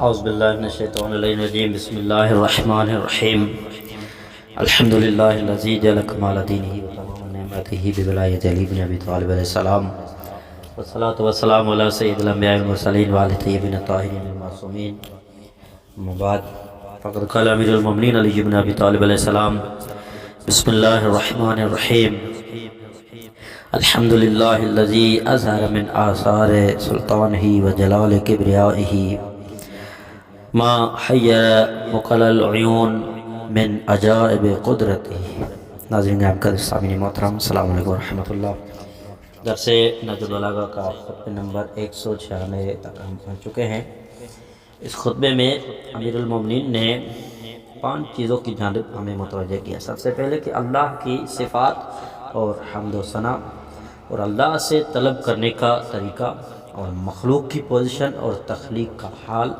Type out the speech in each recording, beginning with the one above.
اعوذ باللہ من الشیطان الرجیم بسم اللہ الرحمن الرحیم الحمد للہ الذی جعل کمال دینہ وتمام نعمتہ بولایۃ علی بن ابی طالب علیہ السلام والصلاة والسلام علی سید الانبیاء والمرسلین وعلی الطیبین الطاہرین المعصومین اما بعد فقد قال امیر المؤمنین علی بن ابی طالب علیہ السلام بسم اللہ الرحمن الرحیم الحمد للہ الذی اظہر من آثار سلطانہ وجلال کبریائہ ما حیر مقل العیون من عجائب قدرتہ۔ ناظرین آپ کا سامعین محترم السلام علیکم ورحمۃ اللہ۔ درس نہج البلاغہ کا خطبہ نمبر 196 تک ہم پہنچ چکے ہیں۔ اس خطبے میں امیر المومنین نے 5 چیزوں کی جانب ہمیں متوجہ کیا۔ سب سے پہلے کہ اللہ کی صفات اور حمد و ثنا اور اللہ سے طلب کرنے کا طریقہ اور مخلوق کی پوزیشن اور تخلیق کا حال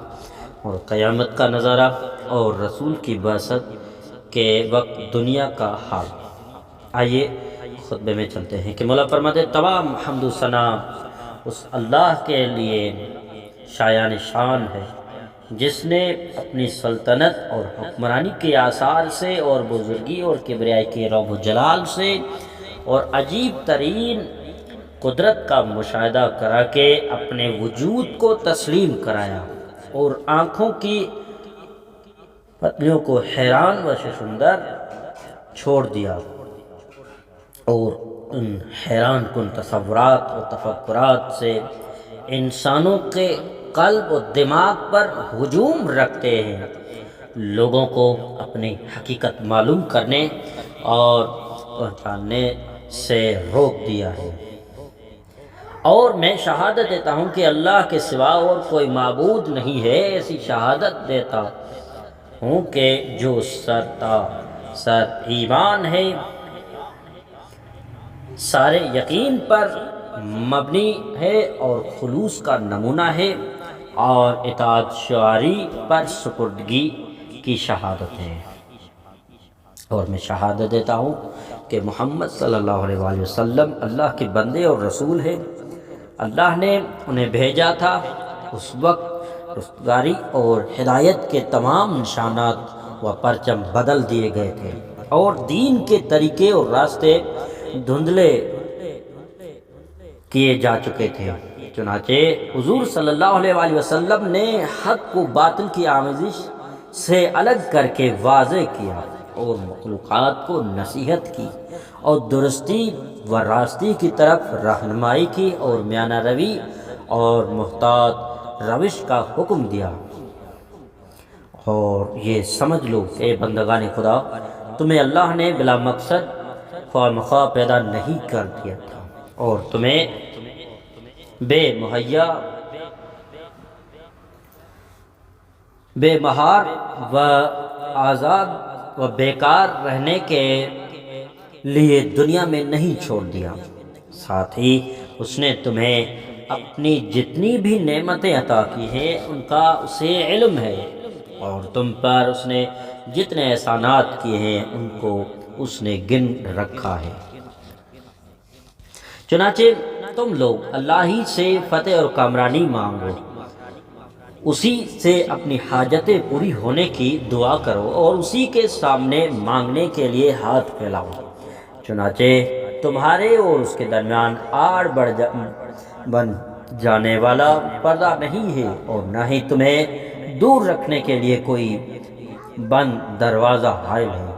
اور قیامت کا نظارہ اور رسول کی بعثت کے وقت دنیا کا حال۔ آئیے خطبے میں چلتے ہیں کہ مولا فرماتے ہیں تمام حمد و ثنا اس اللہ کے لیے شایان شان ہے جس نے اپنی سلطنت اور حکمرانی کے آثار سے اور بزرگی اور کبریائی کے رعب و جلال سے اور عجیب ترین قدرت کا مشاہدہ کرا کے اپنے وجود کو تسلیم کرایا اور آنکھوں کی پتلیوں کو حیران و ششندر چھوڑ دیا اور ان حیران کن تصورات و تفکرات سے انسانوں کے قلب و دماغ پر ہجوم رکھتے ہیں، لوگوں کو اپنی حقیقت معلوم کرنے اور پہچاننے سے روک دیا ہے۔ اور میں شہادت دیتا ہوں کہ اللہ کے سوا اور کوئی معبود نہیں ہے، ایسی شہادت دیتا ہوں کہ جو سر ایمان ہے، سارے یقین پر مبنی ہے اور خلوص کا نمونہ ہے اور اطاعت شعاری پر سپردگی کی شہادت ہے۔ اور میں شہادت دیتا ہوں کہ محمد صلی اللہ علیہ وآلہ وسلم اللہ کے بندے اور رسول ہیں۔ اللہ نے انہیں بھیجا تھا اس وقت رستگاری اور ہدایت کے تمام نشانات و پرچم بدل دیے گئے تھے اور دین کے طریقے اور راستے دھندلے کیے جا چکے تھے۔ چنانچہ حضور صلی اللہ علیہ وآلہ وسلم نے حق کو باطل کی آمیزش سے الگ کر کے واضح کیا اور مخلوقات کو نصیحت کی اور درستی و راستی کی طرف رہنمائی کی اور میانہ روی اور محتاط روش کا حکم دیا۔ اور یہ سمجھ لو کہ بندگان خدا تمہیں اللہ نے بلا مقصد خواہ مخواہ پیدا نہیں کر دیا تھا اور تمہیں بے مہار و آزاد و بیکار رہنے کے لیے دنیا میں نہیں چھوڑ دیا، ساتھ ہی اس نے تمہیں اپنی جتنی بھی نعمتیں عطا کی ہیں ان کا اسے علم ہے اور تم پر اس نے جتنے احسانات کیے ہیں ان کو اس نے گن رکھا ہے۔ چنانچہ تم لوگ اللہ ہی سے فتح اور کامرانی مانگو، اسی سے اپنی حاجتیں پوری ہونے کی دعا کرو اور اسی کے سامنے مانگنے کے لیے ہاتھ پھیلاؤ۔ چنانچہ تمہارے اور اس کے درمیان آڑ بن جانے والا پردہ نہیں ہے اور نہ ہی تمہیں دور رکھنے کے لیے کوئی بند دروازہ حائل ہے،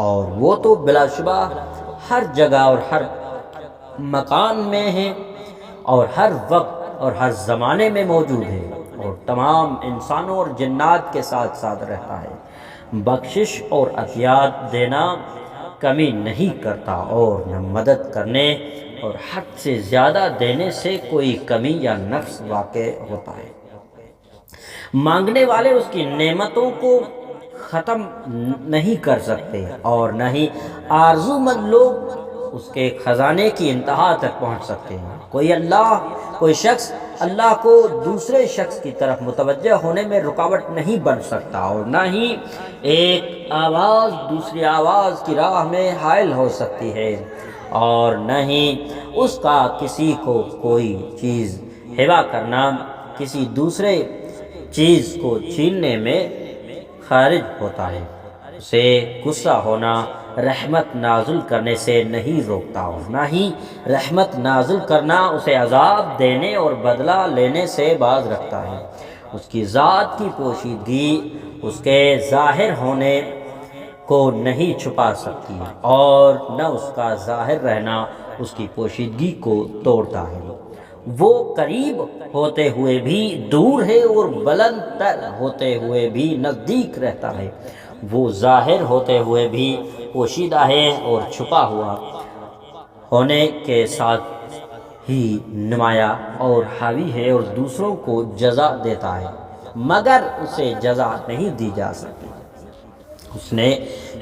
اور وہ تو بلا شبہ ہر جگہ اور ہر مکان میں ہے اور ہر وقت اور ہر زمانے میں موجود ہے اور تمام انسانوں اور جنات کے ساتھ ساتھ رہتا ہے، بخشش اور عطیات دینا کمی نہیں کرتا اور نہ مدد کرنے اور حد سے زیادہ دینے سے کوئی کمی یا نقص واقع ہوتا ہے۔ مانگنے والے اس کی نعمتوں کو ختم نہیں کر سکتے اور نہ ہی آرزو مند لوگ اس کے خزانے کی انتہا تک پہنچ سکتے ہیں۔ کوئی شخص اللہ کو دوسرے شخص کی طرف متوجہ ہونے میں رکاوٹ نہیں بن سکتا اور نہ ہی ایک آواز دوسری آواز کی راہ میں حائل ہو سکتی ہے اور نہ ہی اس کا کسی کو کوئی چیز ہبہ کرنا کسی دوسرے چیز کو چھیننے میں خارج ہوتا ہے، اسے غصہ ہونا رحمت نازل کرنے سے نہیں روکتا، اور نہ ہی رحمت نازل کرنا اسے عذاب دینے اور بدلہ لینے سے باز رکھتا ہے۔ اس کی ذات کی پوشیدگی اس کے ظاہر ہونے کو نہیں چھپا سکتی، اور نہ اس کا ظاہر رہنا اس کی پوشیدگی کو توڑتا ہے۔ وہ قریب ہوتے ہوئے بھی دور ہے اور بلند تر ہوتے ہوئے بھی نزدیک رہتا ہے۔ وہ ظاہر ہوتے ہوئے بھی پوشیدہ ہے اور چھپا ہوا ہونے کے ساتھ ہی نمایاں اور حاوی ہے، اور دوسروں کو جزا دیتا ہے مگر اسے جزا نہیں دی جا سکتی۔ اس نے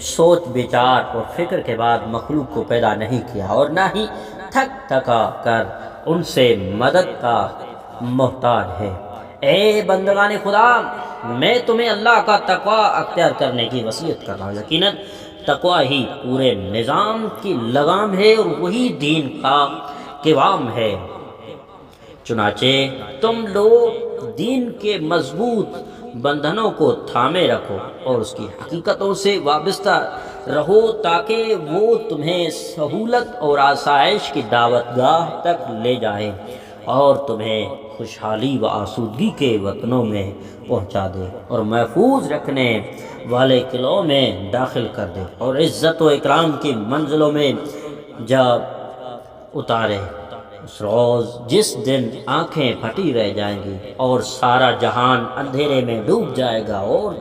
سوچ بچار اور فکر کے بعد مخلوق کو پیدا نہیں کیا، اور نہ ہی تھک تھکا کر ان سے مدد کا محتاج ہے۔ اے بندگان خدا، میں تمہیں اللہ کا تقوی اختیار کرنے کی وصیت کر رہا ہوں۔ یقیناً تقوی ہی پورے نظام کی لگام ہے، اور وہی دین کا قوام ہے۔ چنانچہ تم لوگ دین کے مضبوط بندھنوں کو تھامے رکھو اور اس کی حقیقتوں سے وابستہ رہو، تاکہ وہ تمہیں سہولت اور آسائش کی دعوت گاہ تک لے جائیں اور تمہیں خوشحالی و آسودگی کے وطنوں میں پہنچا دے، اور محفوظ رکھنے والے قلعوں میں داخل کر دے، اور عزت و اکرام کی منزلوں میں جا اتارے۔ اس روز جس دن آنکھیں پھٹی رہ جائیں گی اور سارا جہان اندھیرے میں ڈوب جائے گا، اور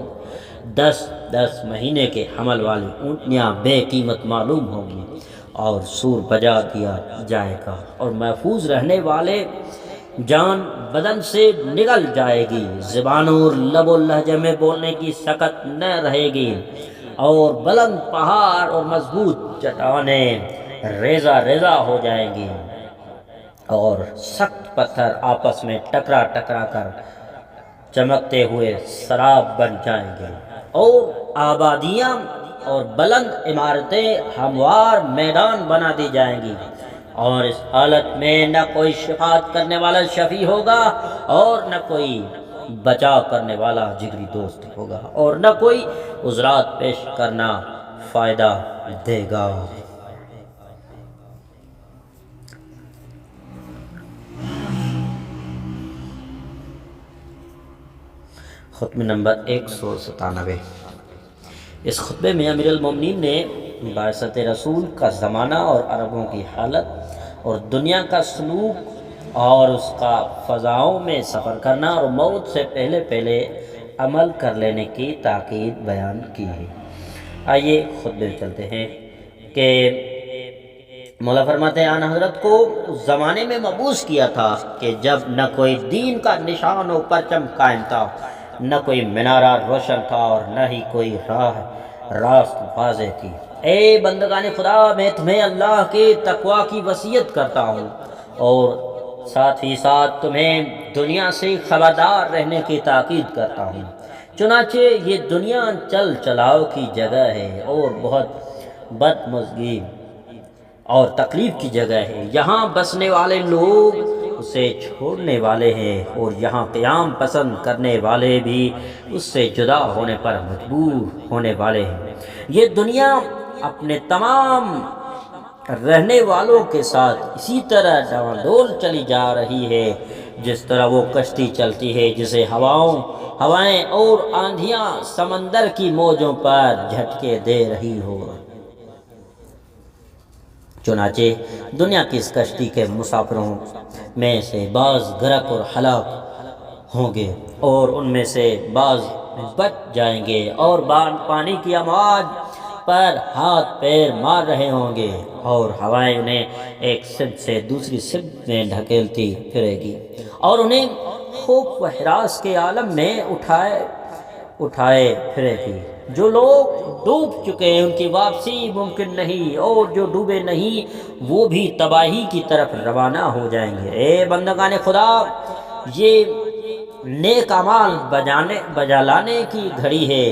10 مہینے کے حمل والی اونٹنیاں بے قیمت معلوم ہوں گی، اور سور بجا دیا جائے گا، اور محفوظ رہنے والے جان بدن سے نگل جائے گی، زبان اور لب و لہجے میں بولنے کی سکت نہ رہے گی، اور بلند پہاڑ اور مضبوط چٹانیں ریزہ ریزہ ہو جائیں گی، اور سخت پتھر آپس میں ٹکرا ٹکرا کر چمکتے ہوئے سراب بن جائیں گے، اور آبادیاں اور بلند عمارتیں ہموار میدان بنا دی جائیں گی، اور اس حالت میں نہ کوئی شفاعت کرنے والا شفیع ہوگا، اور نہ کوئی بچا کرنے والا جگری دوست ہوگا، اور نہ کوئی عذرات پیش کرنا فائدہ دے گا۔ خطبہ نمبر 197۔ اس خطبے میں امیر المومنین نے بعثت رسول کا زمانہ اور عربوں کی حالت اور دنیا کا سلوک اور اس کا فضاؤں میں سفر کرنا اور موت سے پہلے پہلے عمل کر لینے کی تاکید بیان کی ہے۔ آئیے خطبے میں چلتے ہیں کہ مولا فرماتے ہیں آن حضرت کو اس زمانے میں مبعوث کیا تھا کہ جب نہ کوئی دین کا نشان و پرچم قائم تھا، نہ کوئی منارہ روشن تھا، اور نہ ہی کوئی راہ راست واضح تھی۔ اے بندگان خدا، میں تمہیں اللہ کے تقوی کی وصیت کرتا ہوں، اور ساتھ ہی ساتھ تمہیں دنیا سے خبردار رہنے کی تاکید کرتا ہوں۔ چنانچہ یہ دنیا چل چلاؤ کی جگہ ہے اور بہت بدمزگی اور تکلیف کی جگہ ہے۔ یہاں بسنے والے لوگ اسے چھوڑنے والے ہیں، اور یہاں قیام پسند کرنے والے بھی اس سے جدا ہونے پر مجبور ہونے والے ہیں۔ یہ دنیا اپنے تمام رہنے والوں کے ساتھ اسی طرح ڈواڈول چلی جا رہی ہے جس طرح وہ کشتی چلتی ہے جسے ہوائیں اور آندھیاں سمندر کی موجوں پر جھٹکے دے رہی ہو۔ چنانچہ دنیا کی اس کشتی کے مسافروں میں سے بعض غرق اور ہلاک ہوں گے، اور ان میں سے بعض بچ جائیں گے، اور پانی کی امواج پر ہاتھ پیر مار رہے ہوں گے، اور ہوائیں انہیں ایک سمت سے دوسری سمت میں ڈھکیلتی پھرے گی، اور انہیں خوف و ہراس کے عالم میں اٹھائے پھرے گی۔ جو لوگ ڈوب چکے ہیں ان کی واپسی ممکن نہیں، اور جو ڈوبے نہیں وہ بھی تباہی کی طرف روانہ ہو جائیں گے۔ اے بندگان خدا، یہ نیک اعمال بجا لانے کی گھڑی ہے،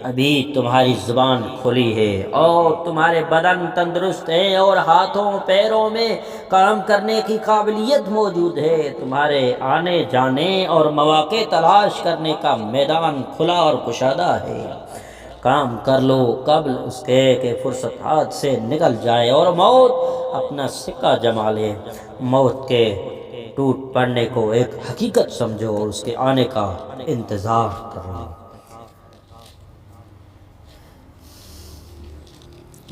ابھی تمہاری زبان کھلی ہے اور تمہارے بدن تندرست ہے اور ہاتھوں پیروں میں کام کرنے کی قابلیت موجود ہے، تمہارے آنے جانے اور مواقع تلاش کرنے کا میدان کھلا اور کشادہ ہے، کام کر لو قبل اس کے کہ فرصت ہاتھ سے نکل جائے اور موت اپنا سکہ جما لے۔ موت کے ٹوٹ پڑنے کو ایک حقیقت سمجھو اور اس کے آنے کا انتظار کرو۔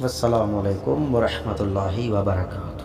والسلام علیکم ورحمۃ اللہ وبرکاتہ۔